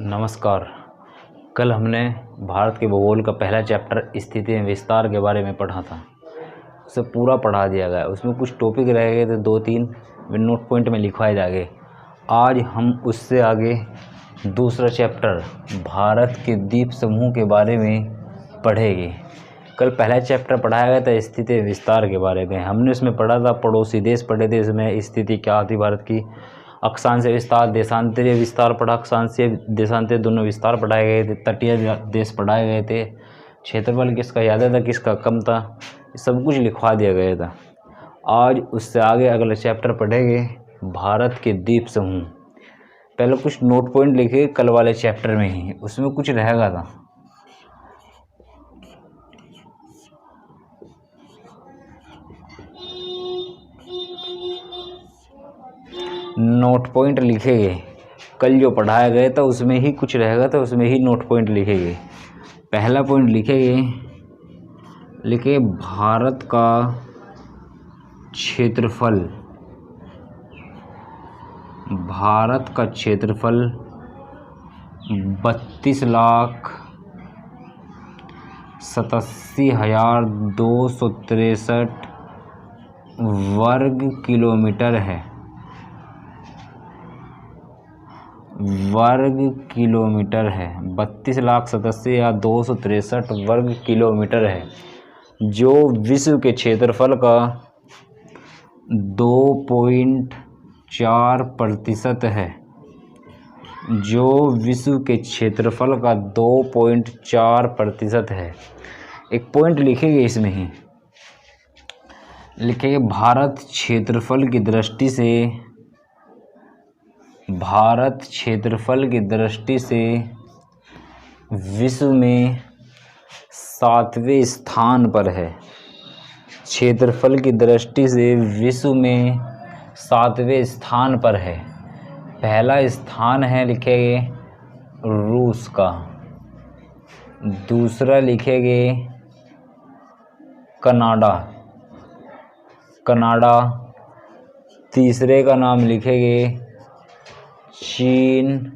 नमस्कार। कल हमने भारत के भूगोल का पहला चैप्टर स्थिति एवं विस्तार के बारे में पढ़ा था। उसे पूरा पढ़ा दिया गया। उसमें कुछ टॉपिक रह गए थे, 2-3 नोट पॉइंट में लिखवाए जा गए। आज हम उससे आगे दूसरा चैप्टर भारत के द्वीप समूह के बारे में पढ़ेंगे। कल पहला चैप्टर पढ़ाया गया था स्थिति एवं विस्तार के बारे में। हमने उसमें पढ़ा था पड़ोसी देश पढ़े थे। इसमें स्थिति क्या थी भारत की, अक्षांशीय विस्तार, देशांतरीय विस्तार पढ़ा, अक्षांशीय देशांतरीय दोनों विस्तार पढ़ाए गए थे, तटीय देश पढ़ाए गए थे, क्षेत्रफल किसका ज़्यादा था किसका कम था, सब कुछ लिखवा दिया गया था। आज उससे आगे अगला चैप्टर पढ़ेंगे भारत के द्वीप समूह। पहले कुछ नोट पॉइंट लिखे कल वाले चैप्टर में ही, उसमें कुछ रहेगा था। नोट पॉइंट लिखेंगे, कल जो पढ़ाया गया था उसमें ही कुछ रहेगा था, उसमें ही नोट पॉइंट लिखेंगे। पहला पॉइंट लिखे भारत का क्षेत्रफल। भारत का क्षेत्रफल 32,87,263 वर्ग किलोमीटर है। वर्ग किलोमीटर है 32,87,263 वर्ग किलोमीटर है, जो विश्व के क्षेत्रफल का 2.4% है। जो विश्व के क्षेत्रफल का 2.4% है। एक पॉइंट लिखेंगे, इसमें ही लिखेंगे भारत क्षेत्रफल की दृष्टि से विश्व में 7वें स्थान पर है। क्षेत्रफल की दृष्टि से विश्व में 7वें स्थान पर है। पहला स्थान है लिखेंगे रूस का, दूसरा लिखेंगे कनाडा, तीसरे का नाम लिखेंगे चीन,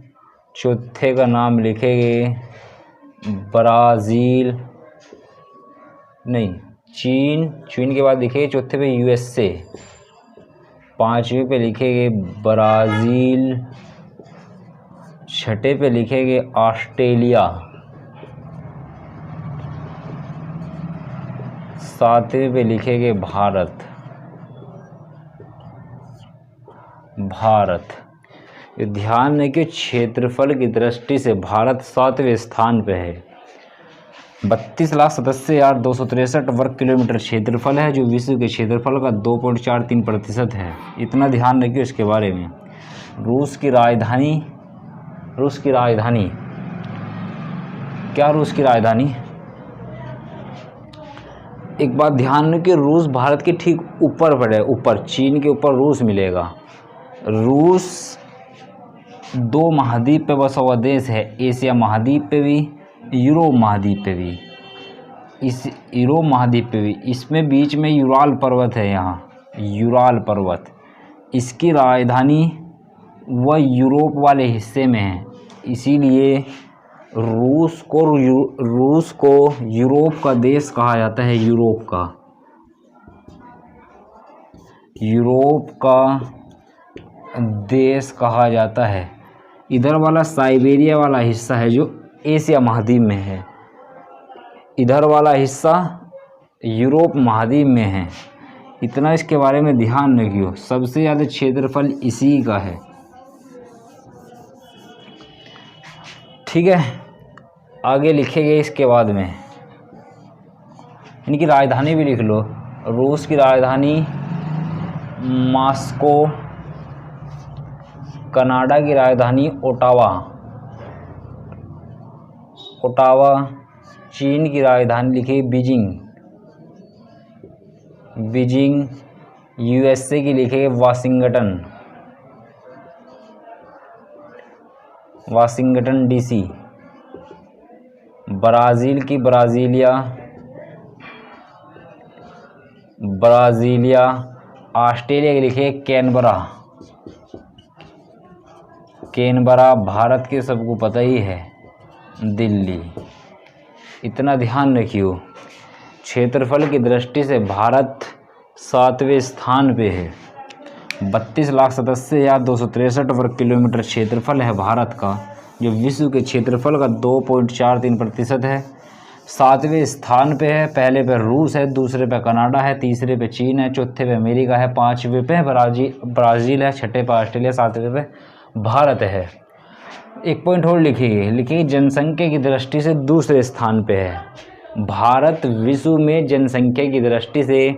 चौथे का नाम लिखेंगे ब्राज़ील, नहीं चीन के बाद लिखेंगे चौथे पे USA, पांचवें पे लिखेंगे ब्राज़ील, छठे पे लिखेंगे ऑस्ट्रेलिया, सातवें पे लिखेंगे भारत। ध्यान रखिए, क्षेत्रफल की दृष्टि से भारत 7वें स्थान पे है। 32,87,263 वर्ग किलोमीटर क्षेत्रफल है, जो विश्व के क्षेत्रफल का 2.43% है। इतना ध्यान रखिए इसके बारे में। रूस की राजधानी क्या, रूस की राजधानी, एक बात ध्यान रखिए, रूस भारत के ठीक ऊपर पड़े, ऊपर चीन के ऊपर रूस मिलेगा। रूस 2 महाद्वीप पे बसा हुआ देश है, एशिया महाद्वीप पे भी, यूरोप महाद्वीप पे भी। इस यूरोप महाद्वीप पे भी, इसमें बीच में यूराल पर्वत है, यहाँ यूराल पर्वत। इसकी राजधानी वह यूरोप वाले हिस्से में है, इसीलिए रूस को यूरोप का देश कहा जाता है। यूरोप का देश कहा जाता है। इधर वाला साइबेरिया वाला हिस्सा है जो एशिया महाद्वीप में है, इधर वाला हिस्सा यूरोप महाद्वीप में है। इतना इसके बारे में ध्यान रखियो। सबसे ज़्यादा क्षेत्रफल इसी का है, ठीक है। आगे लिखेंगे इसके बाद में, इनकी राजधानी भी लिख लो। रूस की राजधानी मॉस्को, कनाडा की राजधानी ओटावा, चीन की राजधानी लिखी बीजिंग, USA की लिखे वाशिंगटन DC, ब्राज़ील की ब्राज़ीलिया, ऑस्ट्रेलिया के लिखे कैनबरा भारत के सबको पता ही है, दिल्ली। इतना ध्यान रखियो, क्षेत्रफल की दृष्टि से भारत 7वें स्थान पे है। 32,87,263 वर्ग किलोमीटर क्षेत्रफल है भारत का, जो विश्व के क्षेत्रफल का 2.43% है। 7वें स्थान पे है। पहले पे रूस है, दूसरे पे कनाडा है, तीसरे पे चीन है, चौथे पे अमेरिका है, 5वें पे ब्राज़ील है, छठे पे ऑस्ट्रेलिया, 7वें पे भारत है। एक पॉइंट और लिखिए जनसंख्या की दृष्टि से दूसरे स्थान पे है। भारत विश्व में जनसंख्या की दृष्टि से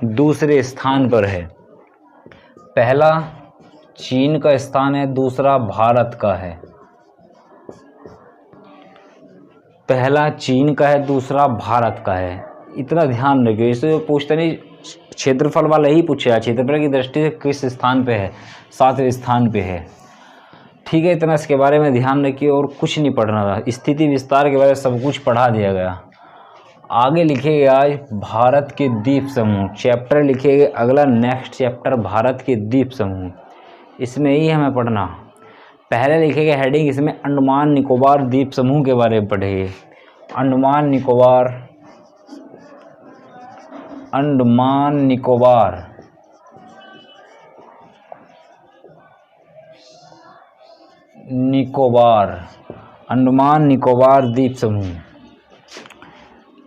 दूसरे स्थान पर है। पहला चीन का स्थान है, दूसरा भारत का है। पहला चीन का है, दूसरा भारत का है। इतना ध्यान रखिए। इसे पूछते नहीं, क्षेत्रफल वाला ही पूछा, क्षेत्रफल की दृष्टि से किस स्थान पे है, 7वें स्थान पे है। ठीक है, इतना इसके बारे में ध्यान रखिए और कुछ नहीं पढ़ना था। स्थिति विस्तार के बारे में सब कुछ पढ़ा दिया गया। आगे लिखेगा आज भारत के द्वीप समूह, चैप्टर लिखेगा अगला नेक्स्ट चैप्टर भारत के द्वीप समूह। इसमें ही हमें पढ़ना। पहले लिखेगा हेडिंग, इसमें अंडमान निकोबार द्वीप समूह के बारे में पढ़ेंगे। अंडमान निकोबार द्वीप समूह।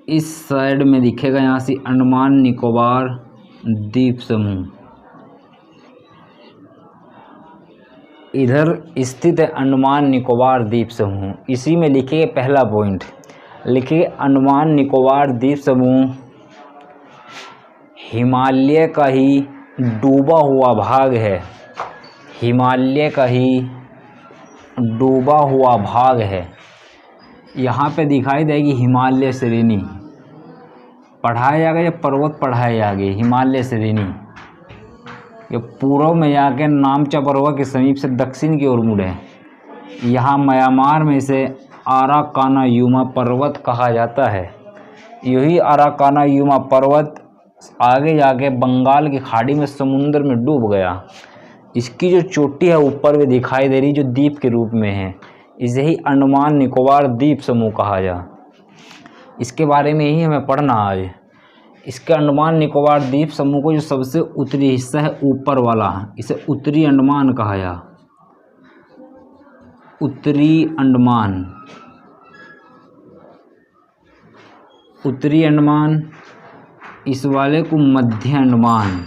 इस साइड में दिखेगा यहाँ से अंडमान निकोबार द्वीप समूह। इधर स्थित है अंडमान निकोबार द्वीप समूह। इसी में लिखिए पहला पॉइंट, लिखिए अंडमान निकोबार द्वीप समूह हिमालय का ही डूबा हुआ भाग है। हिमालय का ही डूबा हुआ भाग है। यहाँ पे दिखाई देगी हिमालय श्रेणी, पढ़ाया जाएगा या पर्वत पढ़ाए जाएंगे। हिमालय श्रेणी ये पूर्व में जाके नामचा पर्वत के समीप से दक्षिण की ओर मुड़े। यहाँ म्यांमार में इसे आराकानायुमा पर्वत कहा जाता है। यही आराकानायुमा पर्वत आगे जाके बंगाल की खाड़ी में समुद्र में डूब गया। इसकी जो चोटी है ऊपर में दिखाई दे रही, जो द्वीप के रूप में है, इसे ही अंडमान निकोबार द्वीप समूह कहा जा। इसके बारे में ही हमें पढ़ना आज। इसके अंडमान निकोबार द्वीप समूह को जो सबसे उत्तरी हिस्सा है ऊपर वाला, इसे उत्तरी अंडमान कहा जा। उत्तरी अंडमान। इस वाले को मध्य अंडमान,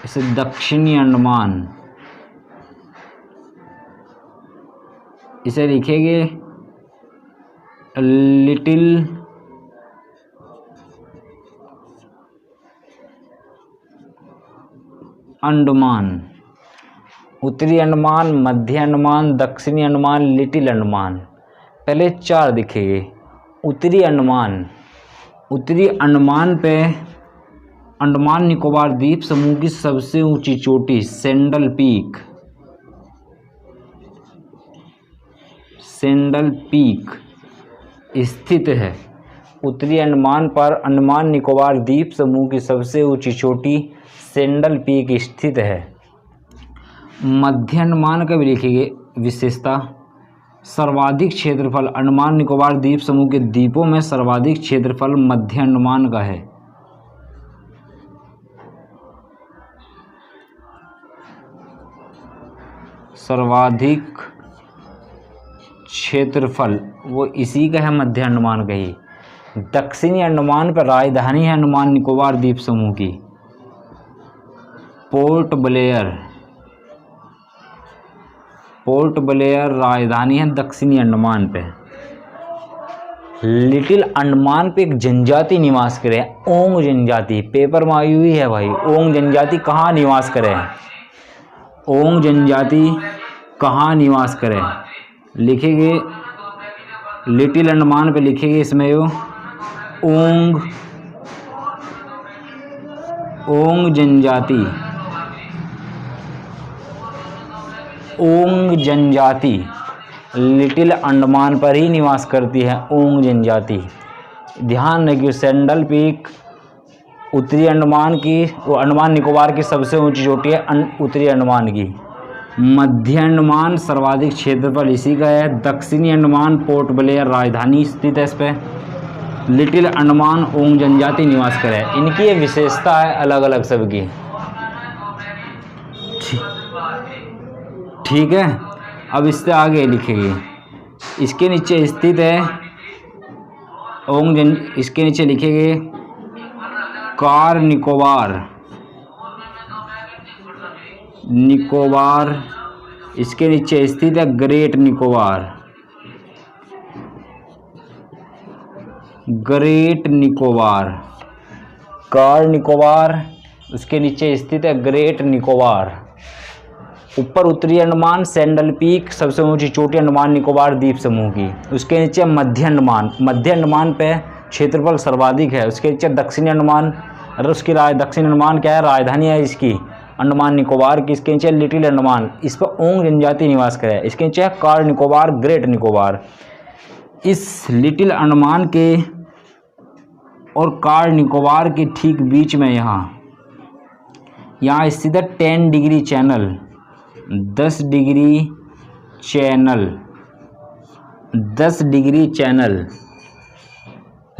इसे दक्षिणी अंडमान। इसे लिखेंगे लिटिल अंडमान। उत्तरी अंडमान, मध्य अंडमान, दक्षिणी अंडमान, लिटिल अंडमान। पहले 4 दिखेंगे। उत्तरी अंडमान पे अंडमान निकोबार द्वीप समूह की सबसे ऊंची चोटी सेंडल पीक स्थित है। उत्तरी अंडमान पर अंडमान निकोबार द्वीप समूह की सबसे ऊंची चोटी सेंडल पीक स्थित है। मध्य अंडमान का भी लिखेंगे विशेषता। सर्वाधिक क्षेत्रफल अंडमान निकोबार द्वीप समूह के द्वीपों में सर्वाधिक क्षेत्रफल मध्य अंडमान का है। सर्वाधिक क्षेत्रफल वो इसी का है, मध्य अंडमान का ही। दक्षिणी अंडमान पर राजधानी है अंडमान निकोबार द्वीप समूह की, पोर्ट ब्लेयर राजधानी है दक्षिणी अंडमान पे। लिटिल अंडमान पे एक जनजाति निवास करे, ओंग जनजाति। पेपर में आई हुई है भाई, ओंग जनजाति कहाँ निवास करे। ओंग जनजाति कहाँ निवास करे, लिखेंगे लिटिल अंडमान पे लिखेंगे इसमें वो ओंग जनजाति लिटिल अंडमान पर ही निवास करती है। ओंग जनजाति ध्यान रखिए। सेंडल पीक उत्तरी अंडमान की, वो अंडमान निकोबार की सबसे ऊंची चोटी है उत्तरी अंडमान की। मध्य अंडमान सर्वाधिक क्षेत्रफल इसी का है। दक्षिणी अंडमान पोर्ट ब्लेयर राजधानी स्थित है इस पर। लिटिल अंडमान ओंग जनजाति निवास कर है। इनकी ये विशेषता है अलग अलग सबकी। ठीक है, अब इससे आगे लिखेंगे। इसके नीचे स्थित है ओंग जन, इसके नीचे लिखेंगे कार निकोबार, निकोबार। इसके नीचे स्थित है great Nicobar, great Nicobar, car Nicobar. उसके नीचे स्थित है ग्रेट निकोबार। ऊपर उत्तरी अंडमान सैंडल पीक सबसे ऊंची चोटी अंडमान निकोबार द्वीप समूह की। उसके नीचे मध्य अंडमान, मध्य अंडमान पे क्षेत्रफल सर्वाधिक है। उसके नीचे दक्षिणी अंडमान, अरे उसकी दक्षिणी अंडमान क्या है, राजधानी है इसकी अंडमान निकोबार की। इसके नीचे लिटिल अंडमान, इस पर ओंग जनजाति निवास करे। इसके नीचे है कार निकोबार, ग्रेट निकोबार। इस लिटिल अंडमान के और कार निकोबार के ठीक बीच में यहाँ स्थित है 10 degree channel, 10 degree channel, 10 degree channel.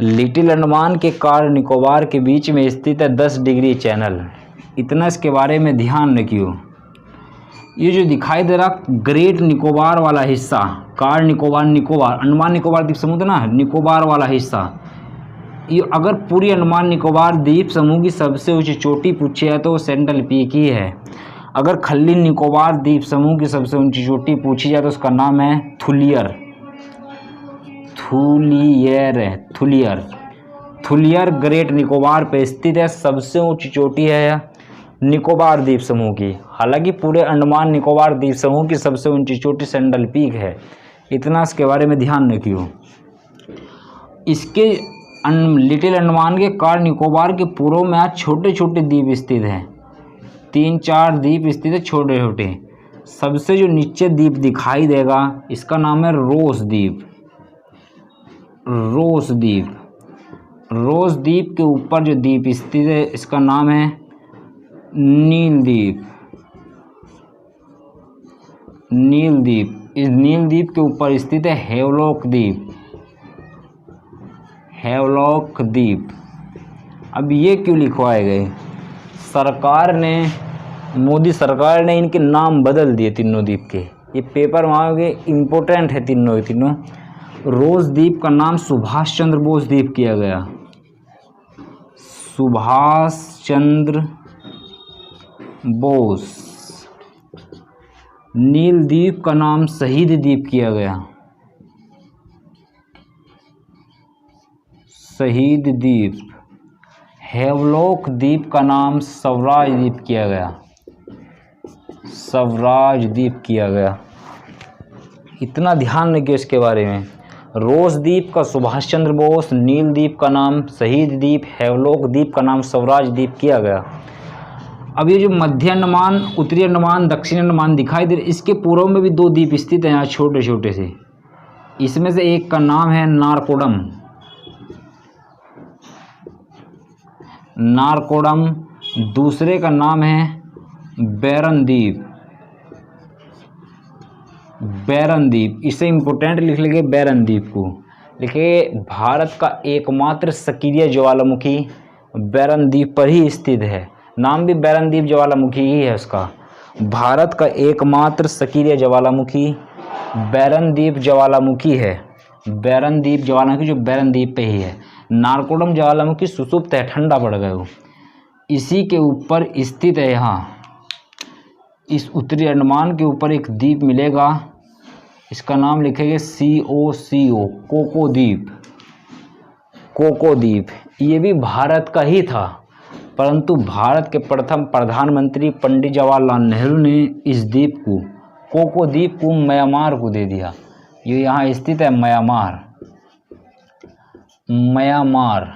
Little Andaman के कार निकोबार के बीच में स्थित है 10 डिग्री चैनल। इतना इसके बारे में ध्यान रखियो। ये जो दिखाई दे रहा ग्रेट निकोबार वाला हिस्सा, कार निकोबार, निकोबार अंडमान निकोबार द्वीप समूह था ना, निकोबार वाला हिस्सा, ये अगर पूरी अंडमान निकोबार द्वीप समूह की सबसे ऊंची चोटी पूछी है तो वो सैंडल पीक ही है। अगर खल्ली निकोबार द्वीप समूह की सबसे ऊंची चोटी पूछी जाए तो उसका नाम है थुलियर, थुलियर है, थुलियर। थुलियर ग्रेट निकोबार पे स्थित है। सबसे ऊंची चोटी है निकोबार द्वीप समूह की। हालांकि पूरे अंडमान निकोबार द्वीप समूह की सबसे ऊंची चोटी सैंडल पीक है। इतना इसके बारे में ध्यान रखियो। इसके लिटिल अंडमान के कार निकोबार के पूर्व में आज छोटे छोटे द्वीप स्थित हैं, 3-4 द्वीप स्थित है छोटे छोटे। सबसे जो नीचे द्वीप दिखाई देगा इसका नाम है रोस द्वीप, रोस द्वीप। रोस द्वीप के ऊपर जो द्वीप स्थित है इसका नाम है नील द्वीप, नील द्वीप। इस नील द्वीप के ऊपर स्थित है हेवलॉक द्वीप, हेवलॉक द्वीप। अब ये क्यों लिखवाए गए? सरकार ने, मोदी सरकार ने इनके नाम बदल दिए तीनों द्वीप के। ये पेपर वहाँ के इम्पोर्टेंट है तीनों के तीनों। रोज द्वीप का नाम सुभाष चंद्र बोस द्वीप किया गया, सुभाष चंद्र बोस। नील द्वीप का नाम शहीद द्वीप किया गया, शहीद द्वीप। हेवलॉक द्वीप का नाम स्वराज द्वीप किया गया, स्वराज द्वीप किया गया। इतना ध्यान रखिए इसके बारे में। रोस द्वीप का सुभाष चंद्र बोस, नील द्वीप का नाम शहीद द्वीप, हेवलॉक द्वीप का नाम स्वराज द्वीप किया गया। अब ये जो मध्य अंडमान, उत्तरी अंडमान, दक्षिण अंडमान दिखाई दे रहे, इसके पूर्व में भी 2 द्वीप स्थित हैं यहाँ छोटे छोटे से। इसमें से एक का नाम है नारकोडम, नारकोडम। दूसरे का नाम है बैरन द्वीप, बैरन द्वीप। इसे इम्पोर्टेंट लिख लेंगे बैरन द्वीप को। लिखिए भारत का एकमात्र सक्रिय ज्वालामुखी बैरन द्वीप पर ही स्थित है। नाम भी बैरन द्वीप ज्वालामुखी ही है उसका। भारत का एकमात्र सक्रिय ज्वालामुखी बैरन द्वीप ज्वालामुखी है, बैरन द्वीप ज्वालामुखी जो बैरन द्वीप पे ही है। नारकोडम ज्वालामुखी सुसुप्त है, ठंडा पड़ गया वो, इसी के ऊपर स्थित है। यहाँ इस उत्तरी अंडमान के ऊपर एक द्वीप मिलेगा, इसका नाम लिखेंगे COCO, कोको द्वीप, कोको द्वीप। ये भी भारत का ही था, परंतु भारत के प्रथम प्रधानमंत्री पंडित जवाहरलाल नेहरू ने इस द्वीप को, कोको द्वीप को म्यांमार को दे दिया। ये यहाँ स्थित है म्यांमार, म्यांमार।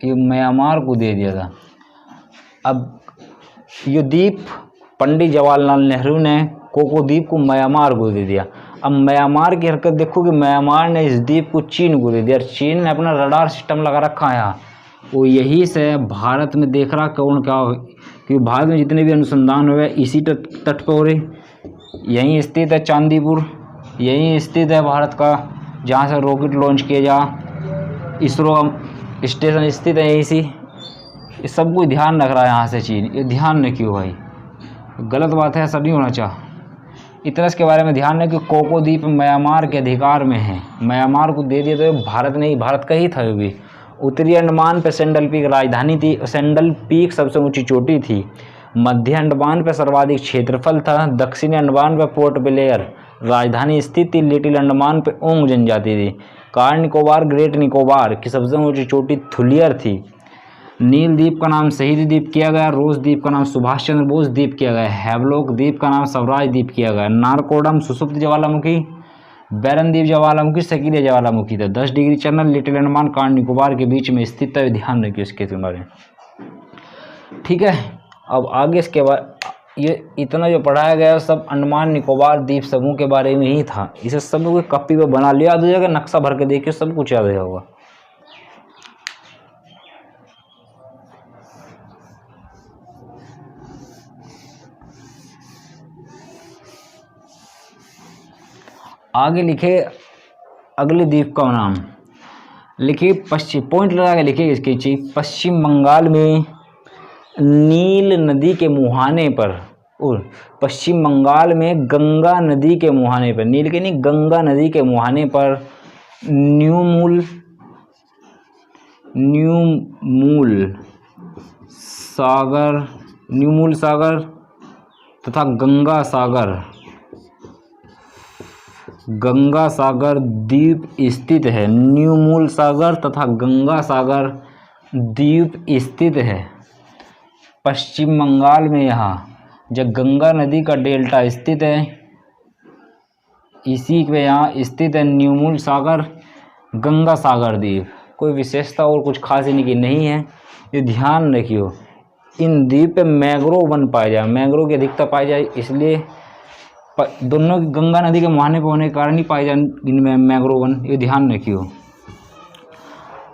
ये म्यांमार को दे दिया था। अब ये द्वीप पंडित जवाहरलाल नेहरू ने कोको द्वीप को म्यांमार को दे दिया। अब म्यांमार की हरकत देखो कि म्यांमार ने इस द्वीप को चीन को दे दिया। चीन ने अपना रडार सिस्टम लगा रखा है यहाँ, वो यही से भारत में देख रहा कौन क्या हो, क्योंकि भारत में जितने भी अनुसंधान हुए इसी तट पर हो रहे। यहीं स्थित है चांदीपुर, यहीं स्थित है भारत का जहाँ से रॉकेट लॉन्च किया जा, इसरो स्टेशन स्थित है यहीं से। ये सब कुछ ध्यान रख रहा है यहाँ से चीन, ये ध्यान न क्यों भाई, गलत बात है, ऐसा नहीं होना चाह। इतना इसके बारे में ध्यान है कि कोको द्वीप म्यांमार के अधिकार में है, म्यांमार को दे दिया तो भारत नहीं, भारत का ही था ये भी। उत्तरी अंडमान पे सेंडल पीक राजधानी थी, सेंडल पीक सबसे ऊंची चोटी थी। मध्य अंडमान पे सर्वाधिक क्षेत्रफल था। दक्षिणी अंडमान पे पोर्ट ब्लेयर राजधानी स्थित थी। लिटिल अंडमान पे ओंग जनजाति थी। कार निकोबार ग्रेट निकोबार की सबसे ऊंची चोटी थुलियर थी। नील द्वीप का नाम शहीद द्वीप किया गया। रोज द्वीप का नाम सुभाष चंद्र बोस द्वीप किया गया। हैवलॉक द्वीप का नाम स्वराज द्वीप किया गया। नारकोडम सुसुप्त ज्वालामुखी, बैरन द्वीप ज्वालामुखी, सक्रिय ज्वालामुखी था। 10 degree channel little Andaman car Nicobar के बीच में स्थित है, ध्यान रखिए इसके बारे में। ठीक है, अब आगे इसके बाद ये इतना जो पढ़ाया गया सब अंडमान निकोबार द्वीप समूह के बारे में ही था। इसे सब को कॉपी पे बना लिया, याद हो जाएगा, नक्शा भर के देखिए सब कुछ याद होगा। आगे लिखे अगले द्वीप का नाम लिखिए, पश्चिम पॉइंट लगा के लिखिए इसके चीज। पश्चिम बंगाल में नील नदी के मुहाने पर, और पश्चिम बंगाल में गंगा नदी के मुहाने पर, नील के नहीं गंगा नदी के मुहाने पर न्यूमूल सागर तथा गंगा सागर द्वीप स्थित है। न्यूमूल सागर तथा गंगा सागर द्वीप स्थित है पश्चिम बंगाल में। यहाँ जब गंगा नदी का डेल्टा स्थित है, इसी पे यहाँ स्थित है न्यूमूल सागर गंगा सागर द्वीप। कोई विशेषता और कुछ खास इनकी नहीं है, ये ध्यान रखियो। इन द्वीप पे मैंग्रोव वन पाए जाए, मैंग्रोव की अधिकता पाई जाए, इसलिए दोनों गंगा नदी के मुहाने पर होने के कारण ही पाए जाए इनमें मैंग्रोव वन, ये ध्यान रखियो।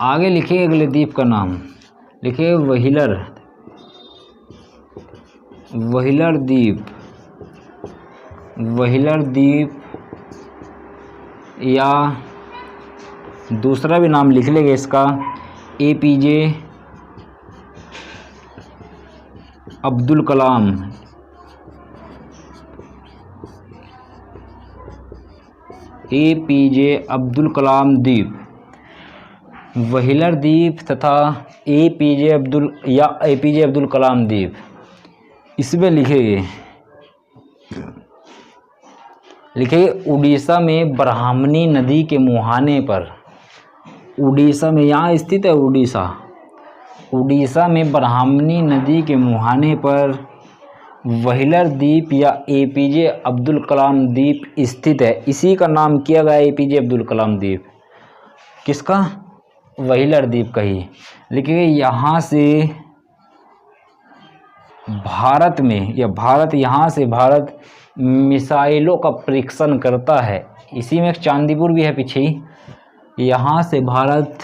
आगे लिखिए अगले द्वीप का नाम लिखिए व्हीलर द्वीप, या दूसरा भी नाम लिख लेंगे इसका, APJ अब्दुल कलाम द्वीप, व्हीलर द्वीप तथा APJ अब्दुल कलाम द्वीप। इसमें लिखेंगे उड़ीसा में ब्राह्मणी नदी के मुहाने पर, उड़ीसा में यहाँ स्थित है उड़ीसा में ब्राह्मणी नदी के मुहाने पर व्हीलर द्वीप या APJ अब्दुल कलाम द्वीप स्थित है। इसी का नाम किया गया APJ अब्दुल कलाम द्वीप। किसका? व्हीलर द्वीप का ही। लिखिए यहाँ से भारत में, या भारत मिसाइलों का परीक्षण करता है। इसी में एक चांदीपुर भी है पीछे ही। यहाँ से भारत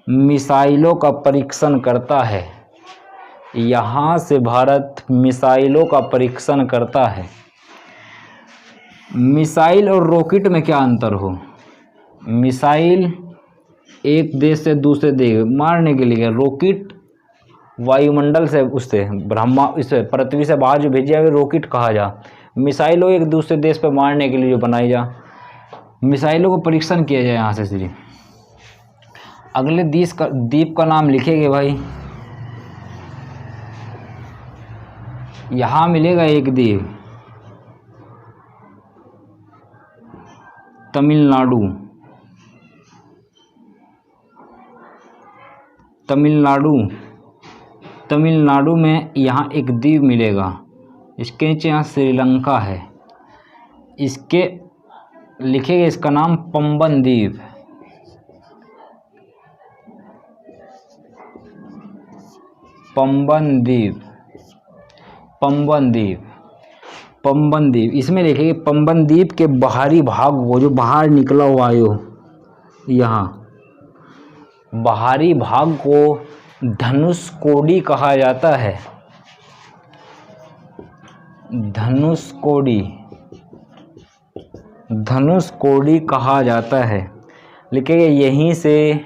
मिसाइलों का परीक्षण करता है, यहाँ से भारत मिसाइलों का परीक्षण करता है। मिसाइल और रॉकेट में क्या अंतर हो? मिसाइल एक देश से दूसरे देश मारने के लिए, रॉकेट वायुमंडल से, उससे इससे पृथ्वी से बाहर जो भेजा है रॉकेट कहा जा। मिसाइलों एक दूसरे देश पर मारने के लिए जो बनाई जा, मिसाइलों को परीक्षण किया जाए यहाँ से सिर्फ। अगले द्वीप का नाम लिखेंगे भाई। यहाँ मिलेगा एक द्वीप तमिलनाडु में यहाँ एक द्वीप मिलेगा। इसके नीचे यहाँ श्रीलंका है। इसके लिखेंगे इसका नाम पंबन द्वीप। पंबन द्वीप पंबन द्वीप, इसमें लिखेंगे पंबन द्वीप के बाहरी भाग को, जो बाहर निकला हुआ है यहाँ बाहरी भाग को धनुषकोडी कहा जाता है। धनुषकोडी कहा जाता है। लिखेंगे यहीं से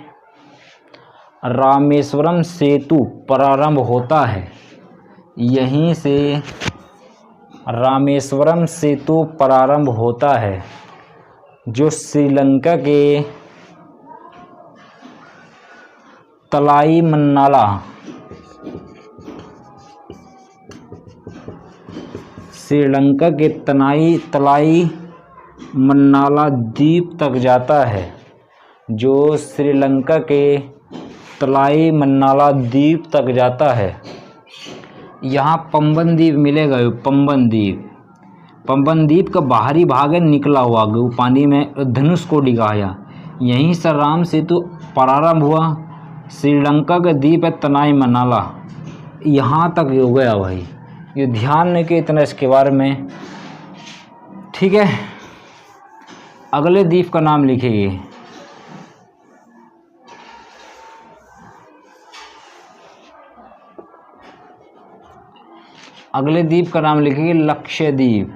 रामेश्वरम सेतु प्रारंभ होता है। यहीं से रामेश्वरम सेतु प्रारंभ होता है, जो श्रीलंका के तलाई मन्नाला तलाई मन्नाला द्वीप तक जाता है, जो श्रीलंका के तलाई मन्नाला द्वीप तक जाता है। यहाँ पंबन द्वीप मिलेगा। पंबन द्वीप का बाहरी भाग है निकला हुआ पानी में, धनुषकोडी कहा यहाँ। यहीं से राम सेतु प्रारंभ हुआ। श्रीलंका का द्वीप है तलाई मन्नाला, यहाँ तक हो गया भाई। ये ध्यान नहीं कि इतना इसके बारे में। ठीक है, अगले द्वीप का नाम लिखिए। अगले द्वीप का नाम लिखिए लक्षद्वीप।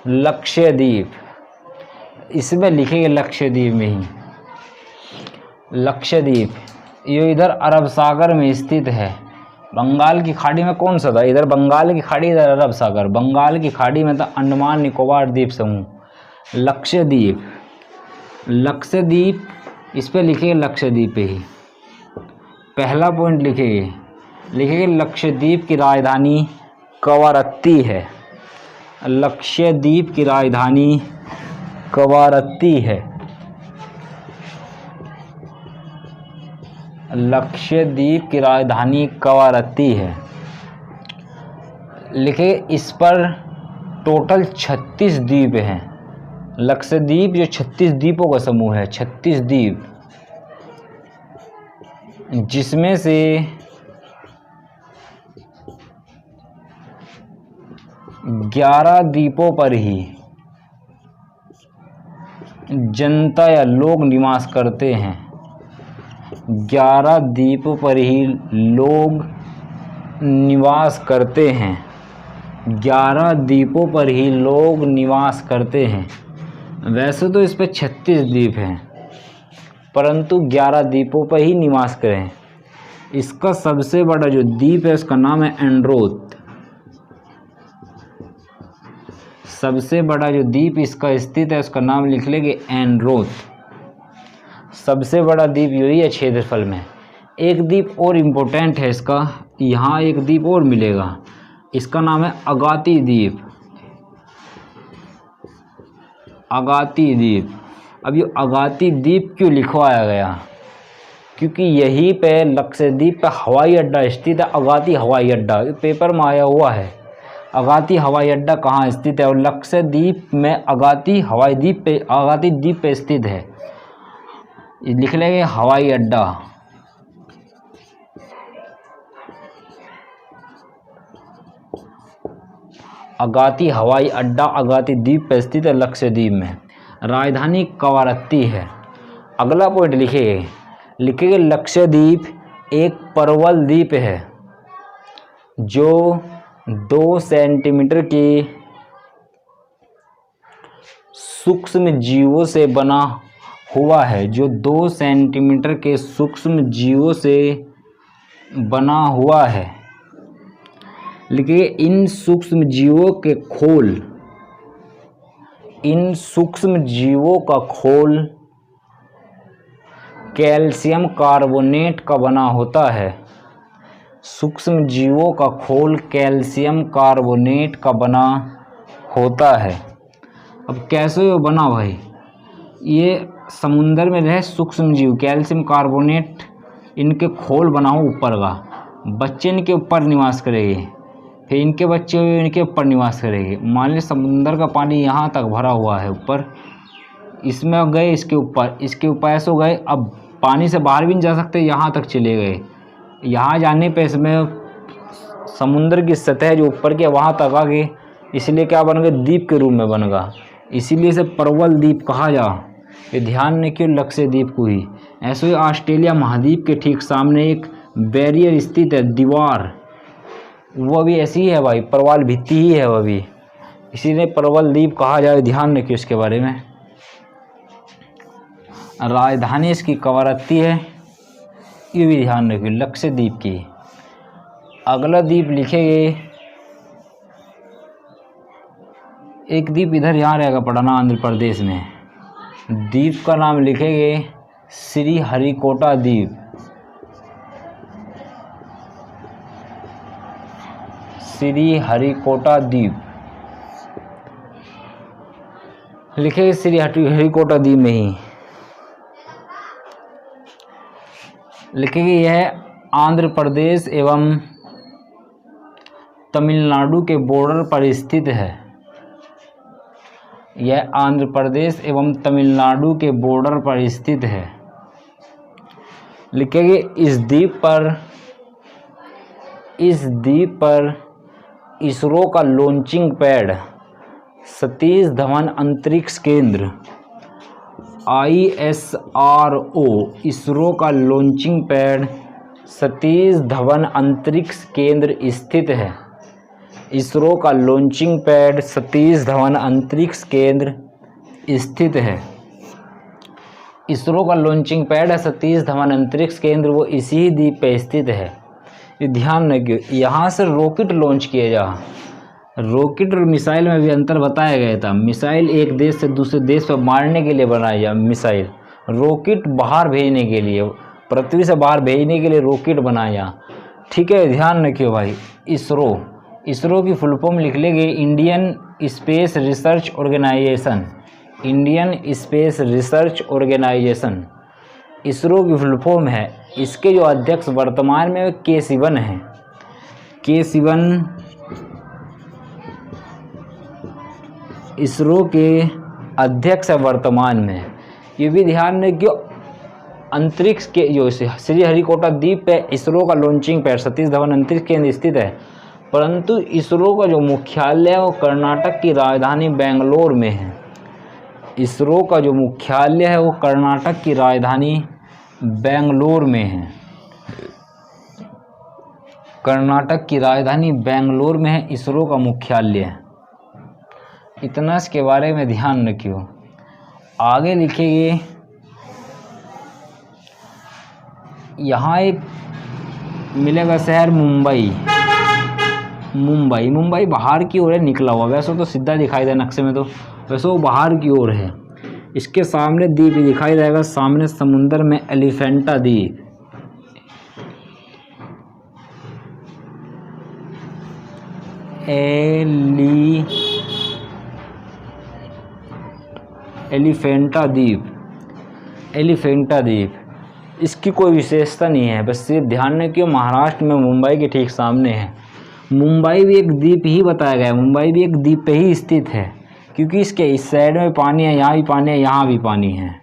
लक्षद्वीप, इसमें लिखेंगे लक्षद्वीप में ही। लक्षद्वीप ये इधर अरब सागर में स्थित है। बंगाल की खाड़ी में कौन सा था? इधर बंगाल की खाड़ी, इधर अरब सागर। बंगाल की खाड़ी में था अंडमान निकोबार द्वीप समूह। लक्षद्वीप इस पे लिखेंगे लक्षद्वीप पे ही। पहला पॉइंट लिखेंगे लक्षद्वीप की राजधानी कवारत्ती है। लक्षद्वीप की राजधानी कवारत्ती है। लक्षद्वीप की राजधानी कवारत्ती है। लिखे इस पर टोटल 36 द्वीप हैं। लक्षद्वीप जो 36 द्वीपों का समूह है, 36 द्वीप, जिसमें से 11 द्वीपों पर ही जनता या लोग निवास करते हैं। 11 द्वीपों पर ही लोग निवास करते हैं। 11 द्वीपों पर ही लोग निवास करते हैं। वैसे तो इस पे 36 द्वीप हैं, परंतु 11 द्वीपों पर ही निवास करें। इसका सबसे बड़ा जो द्वीप है उसका नाम है एंड्रोथ। सबसे बड़ा जो द्वीप इसका स्थित है उसका नाम लिख लेंगे एंड्रोथ। सबसे बड़ा द्वीप यही है क्षेत्रफल में। एक द्वीप और इम्पोर्टेंट है इसका, यहाँ एक द्वीप और मिलेगा, इसका नाम है अगाती द्वीप। अगाती द्वीप। अब ये अगाती द्वीप क्यों लिखवाया गया? क्योंकि यहीं पे लक्षद्वीप पे हवाई अड्डा स्थित है। अगाती हवाई अड्डा पेपर में आया हुआ है। अगाती हवाई अड्डा कहाँ स्थित है? और लक्षद्वीप में अगाती द्वीप पे स्थित है। लिख लेंगे हवाई अड्डा। अगाती हवाई अड्डा अगाती द्वीप पर स्थित है लक्षद्वीप में। राजधानी कवारत्ती है। अगला पॉइंट लिखेंगे लक्षद्वीप एक परवल द्वीप है, जो 2 सेंटीमीटर के सूक्ष्म जीवों से बना हुआ है। जो 2 सेंटीमीटर के सूक्ष्म जीवों से बना हुआ है। लिखिए इन सूक्ष्म जीवों का खोल कैल्शियम कार्बोनेट का बना होता है। सूक्ष्म जीवों का खोल कैल्शियम कार्बोनेट का बना होता है। अब कैसे वो बना भाई? ये समुंदर में रहे सूक्ष्म जीव, कैल्शियम कार्बोनेट, इनके खोल बना हो ऊपर का। बच्चे इनके ऊपर निवास करेंगे, फिर इनके बच्चे इनके ऊपर निवास करेंगे। मान लीजिए समुंदर का पानी यहाँ तक भरा हुआ है ऊपर, इसमें गए इसके ऊपर ऐसे हो गए। अब पानी से बाहर भी नहीं जा सकते, यहाँ तक चले गए। यहाँ जाने पे इसमें समुद्र की सतह जो ऊपर की वहाँ तक आ गई, इसलिए क्या बन गए, द्वीप के रूप में बन गया, इसीलिए इसे प्रबल द्वीप कहा जा। ये ध्यान ने क्यों लक्षद्वीप को ही। ऐसे ही ऑस्ट्रेलिया महाद्वीप के ठीक सामने एक बैरियर स्थित है, दीवार, वो भी ऐसी ही है भाई, प्रवाल भित्ति ही है वह भी, इसीलिए प्रबल द्वीप कहा जाए। ध्यान रखिए इसके बारे में। राजधानी इसकी कवरत्ती है, ये भी ध्यान रखिए, लक्षद्वीप की। अगला द्वीप लिखेंगे, एक द्वीप इधर यहाँ रहेगा पड़ना, आंध्र प्रदेश में। द्वीप का नाम लिखेंगे श्री हरिकोटा द्वीप। श्री हरिकोटा द्वीप लिखेंगे, श्री हरिकोटा द्वीप में ही लिखेंगे। यह आंध्र प्रदेश एवं तमिलनाडु के बॉर्डर पर स्थित है। यह आंध्र प्रदेश एवं तमिलनाडु के बॉर्डर पर स्थित है। लिखेंगे इस द्वीप पर इसरो का लॉन्चिंग पैड सतीश धवन अंतरिक्ष केंद्र ISRO, इसरो का लॉन्चिंग पैड सतीश धवन अंतरिक्ष केंद्र स्थित है। इसरो का लॉन्चिंग पैड सतीश धवन अंतरिक्ष केंद्र स्थित है। इसरो का लॉन्चिंग पैड है सतीश धवन अंतरिक्ष केंद्र, वो इसी द्वीप पे स्थित है। ये ध्यान रखिए, यहाँ से रॉकेट लॉन्च किए जा। रॉकेट और मिसाइल में भी अंतर बताया गया था। मिसाइल एक देश से दूसरे देश पर मारने के लिए बनाई जा मिसाइल, रॉकेट बाहर भेजने के लिए, पृथ्वी से बाहर भेजने के लिए रॉकेट बनाया। ठीक है, ध्यान रखिए भाई। इसरो की फुल फॉर्म लिख लेंगे Indian Space Research Organisation. Indian Space Research Organisation ISRO की फुल फॉर्म है। इसके जो अध्यक्ष वर्तमान में के सिवन हैं। के सिवन इसरो के अध्यक्ष है वर्तमान में। ये भी ध्यान रखिए, अंतरिक्ष के जो श्री हरिकोटा द्वीप पे इसरो का लॉन्चिंग पैड सतीश धवन अंतरिक्ष केंद्र स्थित है, परंतु इसरो का जो मुख्यालय है वो कर्नाटक की राजधानी बेंगलोर में है। इसरो का जो मुख्यालय है वो कर्नाटक की राजधानी बेंगलोर में है। कर्नाटक की राजधानी बेंगलोर में है इसरो का मुख्यालय। इतना इसके बारे में ध्यान रखियो। आगे लिखेंगे, यहाँ एक मिलेगा शहर मुंबई। मुंबई बाहर की ओर है निकला हुआ, वैसे तो सीधा दिखाई दे नक्शे में, तो वैसे वो बाहर की ओर है। इसके सामने द्वीप दिखाई देगा, सामने समुंदर में एलिफेंटा द्वीप। एलिफेंटा द्वीप इसकी कोई विशेषता नहीं है, बस सिर्फ ध्यान रखिए महाराष्ट्र में मुंबई के ठीक सामने है। मुंबई भी एक द्वीप ही बताया गया है, मुंबई भी एक द्वीप पे ही स्थित है, क्योंकि इसके इस साइड में पानी है, यहाँ भी पानी है, यहाँ भी पानी है।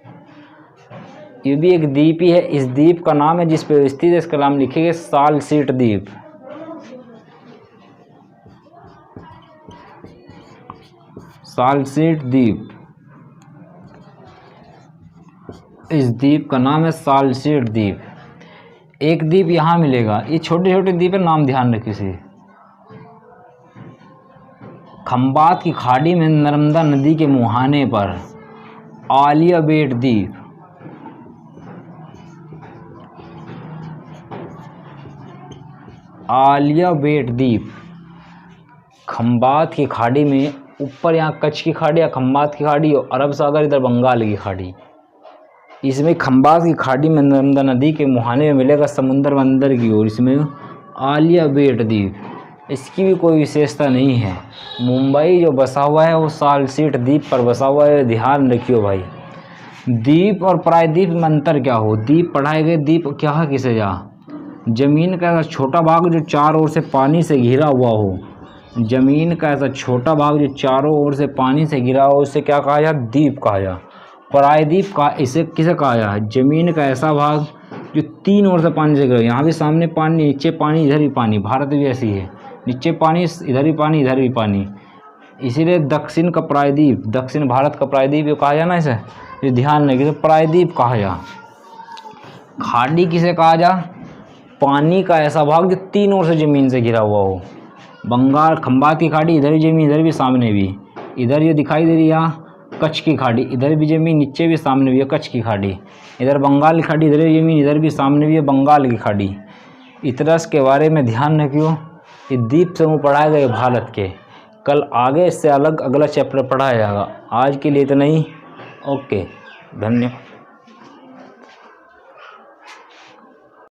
ये भी एक द्वीप ही है। इस द्वीप का नाम है जिस पे स्थित है, इसका नाम लिखेंगे सालसीट द्वीप। सालसीट द्वीप, इस द्वीप का नाम है सालसीट द्वीप। एक द्वीप यहाँ मिलेगा, ये छोटे छोटे द्वीप है, नाम ध्यान रखिए इसे। खंबात की खाड़ी में नर्मदा नदी के मुहाने पर आलिया बेट द्वीप। आलिया बेट द्वीप खंबात की खाड़ी में, ऊपर यहाँ कच्छ की खाड़ी या खंबात की खाड़ी और अरब सागर इधर बंगाल की खाड़ी। इसमें खंबात की खाड़ी में नर्मदा नदी के मुहाने में मिलेगा समुद्र अंदर की ओर। इसमें आलिया बेट द्वीप, इसकी भी कोई विशेषता नहीं है। मुंबई जो बसा हुआ है वो सालसीट द्वीप पर बसा हुआ है, ध्यान रखियो भाई। द्वीप और प्रायद्वीप में अंतर क्या हो। द्वीप पढ़ाए गए, द्वीप क्या किसे जा, जमीन का ऐसा छोटा भाग जो चारों ओर से पानी से घिरा हुआ हो। जमीन का ऐसा छोटा भाग जो चारों ओर से पानी से घिरा हो, उसे क्या कहा जा, द्वीप कहा जा। प्रायद्वीप का इसे किसे कहा जाए? जमीन का ऐसा भाग जो तीन ओर से पानी से घिरा। यहाँ भी सामने पानी, नीचे पानी, इधर भी पानी। भारत भी ऐसी है, नीचे पानी, इधर भी पानी, इधर भी पानी। इसीलिए दक्षिण का प्रायद्वीप, दक्षिण भारत का प्रायद्वीप जो कहा जाए ना, इसे ये ध्यान रखिए, तो प्रायद्वीप कहा जा। खाड़ी किसे कहा जा? पानी का ऐसा भाग जो तीन ओर से जमीन से घिरा हुआ हो। बंगाल खंबात की खाड़ी, इधर भी जमीन, इधर भी सामने भी। इधर ये दिखाई दे रही है कच्छ की खाड़ी, इधर भी जमीन, नीचे भी सामने भी है कच्छ की खाड़ी। इधर बंगाल की खाड़ी, इधर भी जमीन, इधर भी सामने भी है बंगाल की खाड़ी। इतरस के बारे में ध्यान रखियो, ये द्वीप समूह पढ़ाए गए भारत के। कल आगे इससे अलग अगला चैप्टर पढ़ाया जाएगा। आज के लिए इतना ही। ओके, धन्यवाद।